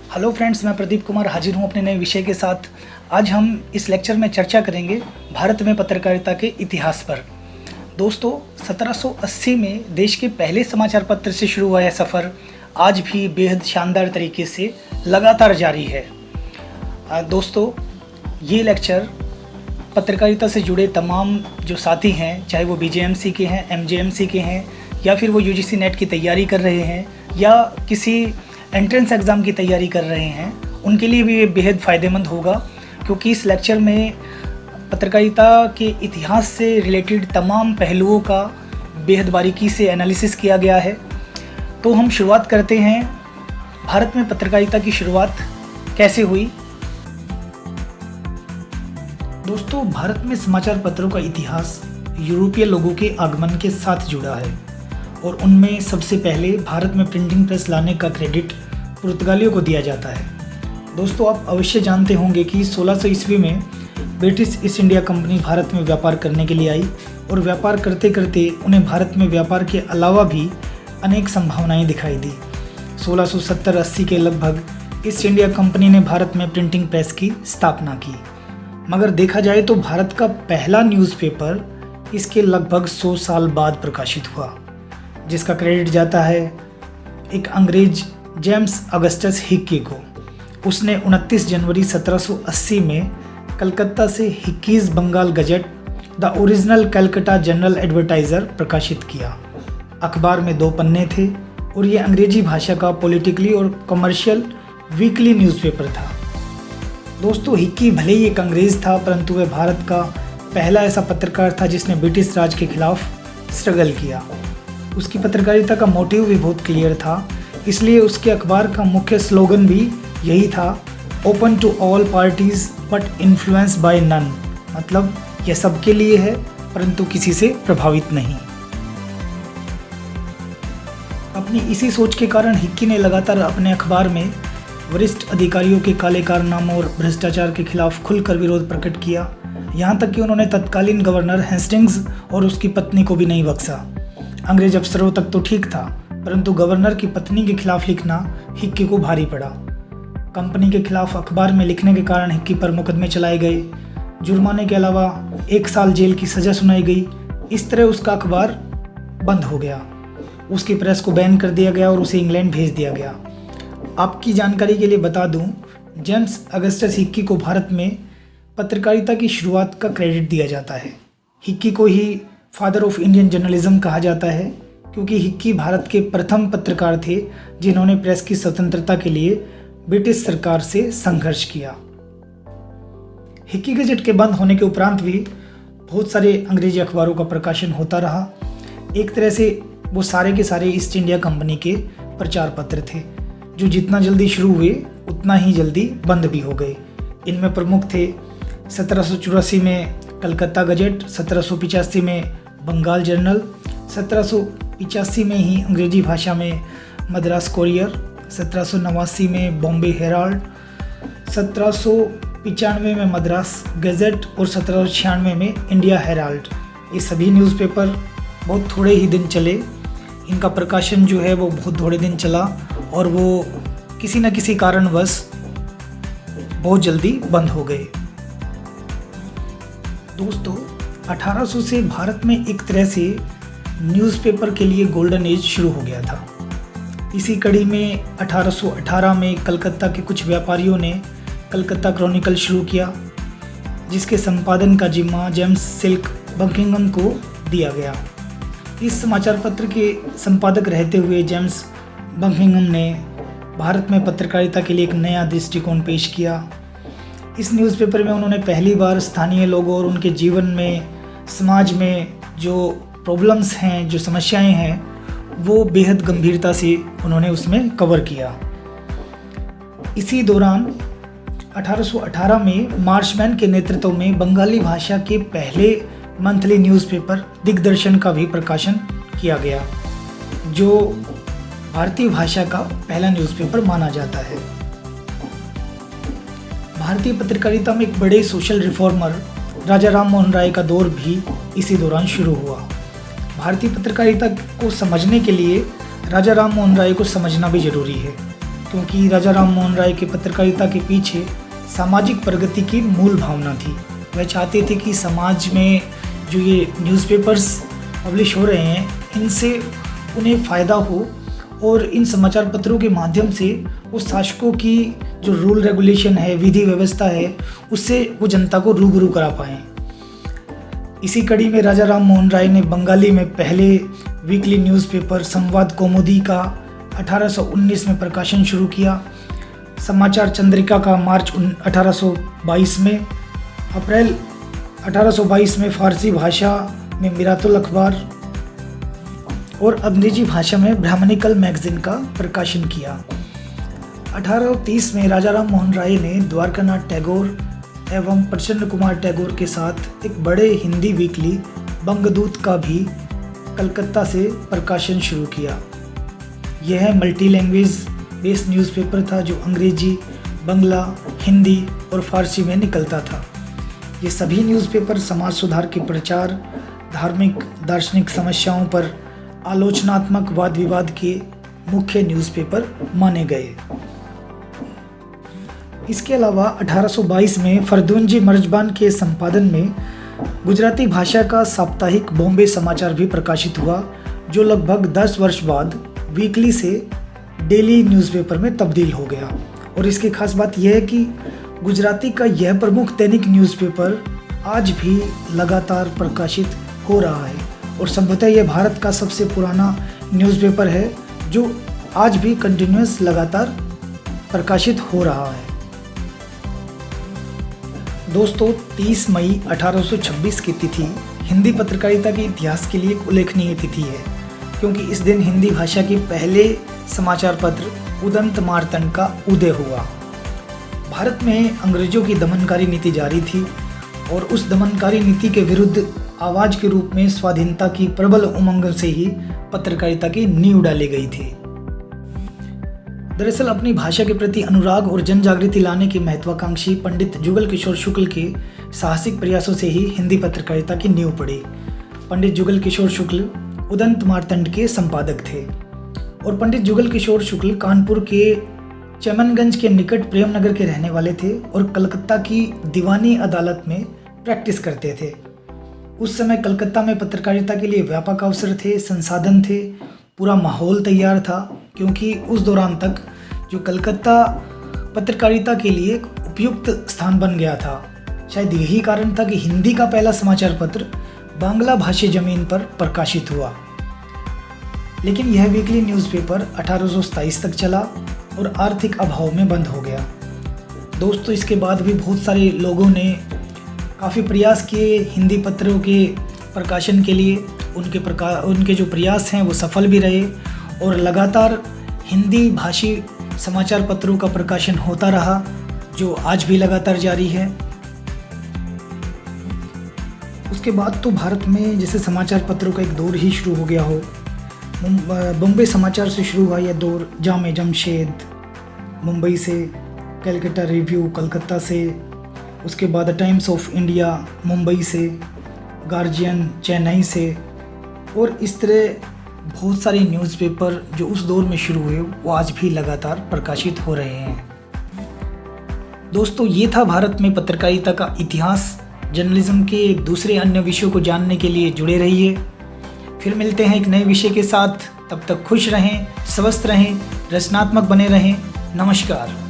Hello friends, मैं प्रदीप कुमार हाजिर हूँ अपने नए विषय के साथ। आज हम इस लेक्चर में चर्चा करेंगे भारत में पत्रकारिता के इतिहास पर। दोस्तों, 1780 में देश के पहले समाचार पत्र से शुरू हुआ यह सफ़र आज भी बेहद शानदार तरीके से लगातार जारी है। दोस्तों, ये लेक्चर पत्रकारिता से जुड़े तमाम जो साथी हैं, चाहे वो BJMC के हैं, MJMC के हैं, या फिर वो UGC नेट की तैयारी कर रहे हैं या किसी एंट्रेंस एग्ज़ाम की तैयारी कर रहे हैं, उनके लिए भी ये बेहद फ़ायदेमंद होगा, क्योंकि इस लेक्चर में पत्रकारिता के इतिहास से रिलेटेड तमाम पहलुओं का बेहद बारीकी से एनालिसिस किया गया है। तो हम शुरुआत करते हैं। भारत में पत्रकारिता की शुरुआत कैसे हुई? दोस्तों, भारत में समाचार पत्रों का इतिहास यूरोपीय लोगों के आगमन के साथ जुड़ा है और उनमें सबसे पहले भारत में प्रिंटिंग प्रेस लाने का क्रेडिट पुर्तगालियों को दिया जाता है। दोस्तों, आप अवश्य जानते होंगे कि 1600 ईस्वी में British east India company Bharat में व्यापार करने के लिए आई और व्यापार करते करते उन्हें भारत में व्यापार के अलावा भी अनेक संभावनाएं दिखाई दी। 1670-80 के लगभग ईस्ट इंडिया कंपनी ने भारत में प्रिंटिंग प्रेस की स्थापना की, मगर देखा जाए तो भारत का पहला न्यूज़पेपर इसके लगभग 100 साल बाद प्रकाशित हुआ, जिसका क्रेडिट जाता है एक अंग्रेज जेम्स अगस्टस हिक्की को। उसने 29 जनवरी 1780 में कलकत्ता से Hicky's Bengal gazette the original Calcutta general advertiser प्रकाशित किया। अखबार में 2 पन्ने थे और ये अंग्रेजी भाषा का पॉलिटिकली और कमर्शियल वीकली न्यूज़पेपर था। दोस्तों, हिक्की भले ही एक अंग्रेज़ था, परंतु वह भारत का पहला ऐसा पत्रकार था जिसने ब्रिटिश राज के खिलाफ स्ट्रगल किया। उसकी पत्रकारिता का मोटिव भी बहुत क्लियर था, इसलिए उसके अखबार का मुख्य स्लोगन भी यही था, open to all parties but influence by none, मतलब यह सबके लिए है परंतु किसी से प्रभावित नहीं। अपनी इसी सोच के कारण हिक्की ने लगातार अपने अखबार में वरिष्ठ अधिकारियों के काले कारनामों और भ्रष्टाचार के खिलाफ खुलकर विरोध प्रकट किया। यहाँ तक कि उन्होंने तत्कालीन गवर्नर हेस्टिंग्स और उसकी पत्नी को भी नहीं बख्शा। अंग्रेज अफसरों तक तो ठीक था, परंतु गवर्नर की पत्नी के खिलाफ लिखना हिक्की को भारी पड़ा। कंपनी के खिलाफ अखबार में लिखने के कारण हिक्की पर मुकदमे चलाए गए। जुर्माने के अलावा 1 साल जेल की सज़ा सुनाई गई। इस तरह उसका अखबार बंद हो गया, उसकी प्रेस को बैन कर दिया गया और उसे इंग्लैंड भेज दिया गया। आपकी जानकारी के लिए बता दूं, जेम्स अगस्टस हिक्की को भारत में पत्रकारिता की शुरुआत का क्रेडिट दिया जाता है। हिक्की को ही फादर ऑफ इंडियन जर्नलिज्म कहा जाता है, क्योंकि हिक्की भारत के प्रथम पत्रकार थे जिन्होंने प्रेस की स्वतंत्रता के लिए ब्रिटिश सरकार से संघर्ष किया। हिक्की गजट के बंद होने के उपरांत भी बहुत सारे अंग्रेजी अखबारों का प्रकाशन होता रहा। एक तरह से वो सारे के सारे ईस्ट इंडिया कंपनी के प्रचार पत्र थे, जो जितना जल्दी शुरू हुए उतना ही जल्दी बंद भी हो गए। इनमें प्रमुख थे 1784 में कलकत्ता गजट, 1785 में बंगाल जर्नल, 1785 में ही अंग्रेजी भाषा में मद्रास कोरियर, 1789 में बॉम्बे हेराल्ड, 1795 में मद्रास गजट और 1796 में इंडिया हेराल्ड। ये सभी न्यूज़पेपर बहुत थोड़े ही दिन चले। इनका प्रकाशन जो है वो बहुत थोड़े दिन चला और वो किसी न किसी कारणवश बहुत जल्दी बंद हो गए। दोस्तों, 1800 से भारत में एक तरह से न्यूज़पेपर के लिए गोल्डन एज शुरू हो गया था। इसी कड़ी में 1818 में कलकत्ता के कुछ व्यापारियों ने कलकत्ता क्रॉनिकल शुरू किया, जिसके संपादन का जिम्मा जेम्स सिल्क बकिंघम को दिया गया। इस समाचार पत्र के संपादक रहते हुए जेम्स बकिंघम ने भारत में पत्रकारिता के लिए एक नया दृष्टिकोण पेश किया। इस न्यूज़पेपर में उन्होंने पहली बार स्थानीय लोगों और उनके जीवन में, समाज में जो प्रॉब्लम्स हैं, जो समस्याएं हैं, वो बेहद गंभीरता से उन्होंने उसमें कवर किया। इसी दौरान 1818 में मार्शमैन के नेतृत्व में बंगाली भाषा के पहले मंथली न्यूज़पेपर दिग्दर्शन का भी प्रकाशन किया गया, जो भारतीय भाषा का पहला न्यूज़पेपर माना जाता है। भारतीय पत्रकारिता में एक बड़े सोशल रिफॉर्मर राजा राम मोहन राय का दौर भी इसी दौरान शुरू हुआ। भारतीय पत्रकारिता को समझने के लिए राजा राम मोहन राय को समझना भी जरूरी है। क्योंकि राजा राम मोहन राय के पत्रकारिता के पीछे सामाजिक प्रगति की मूल भावना थी। वह चाहते थे कि समाज में जो ये न्यूज़पेपर्स पब्लिश हो रहे हैं इनसे उन्हें फ़ायदा हो और इन समाचार पत्रों के माध्यम से उस शासकों की जो रूल रेगुलेशन है, विधि व्यवस्था है, उससे वो जनता को रूबरू करा पाएँ। इसी कड़ी में राजा राम मोहन राय ने बंगाली में पहले वीकली न्यूज़पेपर संवाद कौमुदी का 1819 में प्रकाशन शुरू किया। समाचार चंद्रिका का मार्च 1822 में, अप्रैल 1822 में फ़ारसी भाषा में मिरातुल अखबार और अंग्रेजी भाषा में ब्राह्मणिकल मैगजीन का प्रकाशन किया। 1830 में राजा राम मोहन राय ने द्वारकानाथ टैगोर एवं प्रसन्न कुमार टैगोर के साथ एक बड़े हिंदी वीकली बंगदूत का भी कलकत्ता से प्रकाशन शुरू किया। यह मल्टी लैंग्वेज बेस्ड न्यूज़पेपर था जो अंग्रेजी, बंगला, हिंदी और फारसी में निकलता था। ये सभी न्यूज़पेपर समाज सुधार के प्रचार, धार्मिक दार्शनिक समस्याओं पर आलोचनात्मक वाद विवाद के मुख्य न्यूज़पेपर माने गए। इसके अलावा 1822 में फरदुनजी मर्जबान के संपादन में गुजराती भाषा का साप्ताहिक बॉम्बे समाचार भी प्रकाशित हुआ, जो लगभग 10 वर्ष बाद वीकली से डेली न्यूज़पेपर में तब्दील हो गया। और इसकी खास बात यह है कि गुजराती का यह प्रमुख दैनिक न्यूज़पेपर आज भी लगातार प्रकाशित हो रहा है और संभवतः यह भारत का सबसे पुराना न्यूज़पेपर है जो आज भी कंटिन्यूअस लगातार प्रकाशित हो रहा है। दोस्तों, 30 मई 1826 की तिथि हिंदी पत्रकारिता के इतिहास के लिए एक उल्लेखनीय तिथि है, क्योंकि इस दिन हिंदी भाषा के पहले समाचार पत्र उदंत मार्तंड का उदय हुआ। भारत में अंग्रेजों की दमनकारी नीति जारी थी और उस दमनकारी नीति के विरुद्ध आवाज के रूप में स्वाधीनता की प्रबल उमंग से ही पत्रकारिता की नींव डाली गई थी। दरअसल अपनी भाषा के प्रति अनुराग और जन जागृति लाने के महत्वाकांक्षी पंडित जुगल किशोर शुक्ल के साहसिक प्रयासों से ही हिंदी पत्रकारिता की नींव पड़ी। पंडित जुगल किशोर शुक्ल उदंत मार्तंड के संपादक थे और पंडित जुगल किशोर शुक्ल कानपुर के चमनगंज के निकट प्रेमनगर के रहने वाले थे और कलकत्ता की दीवानी अदालत में प्रैक्टिस करते थे। उस समय कलकत्ता में पत्रकारिता के लिए व्यापक अवसर थे, संसाधन थे, पूरा माहौल तैयार था, क्योंकि उस दौरान तक जो कलकत्ता पत्रकारिता के लिए एक उपयुक्त स्थान बन गया था। शायद यही कारण था कि हिंदी का पहला समाचार पत्र बांग्ला भाषी जमीन पर प्रकाशित हुआ। लेकिन यह वीकली न्यूज़पेपर 1827 तक चला और आर्थिक अभाव में बंद हो गया। दोस्तों, इसके बाद भी बहुत सारे लोगों ने काफ़ी प्रयास किए हिंदी पत्रों के प्रकाशन के लिए। उनके जो प्रयास हैं वो सफल भी रहे और लगातार हिंदी भाषी समाचार पत्रों का प्रकाशन होता रहा, जो आज भी लगातार जारी है। उसके बाद तो भारत में जैसे समाचार पत्रों का एक दौर ही शुरू हो गया हो। बॉम्बे समाचार से शुरू हुआ यह दौर, जामे जमशेद मुंबई से, कलकत्ता रिव्यू कलकत्ता से, उसके बाद the times of India Mumbai से, गार्जियन चेन्नई से, और इस तरह बहुत सारे न्यूज़पेपर जो उस दौर में शुरू हुए वो आज भी लगातार प्रकाशित हो रहे हैं। दोस्तों, ये था भारत में पत्रकारिता का इतिहास। जर्नलिज्म के एक दूसरे अन्य विषयों को जानने के लिए जुड़े रहिए। फिर मिलते हैं एक नए विषय के साथ। तब तक खुश रहें, स्वस्थ रहें, रचनात्मक बने रहें। नमस्कार।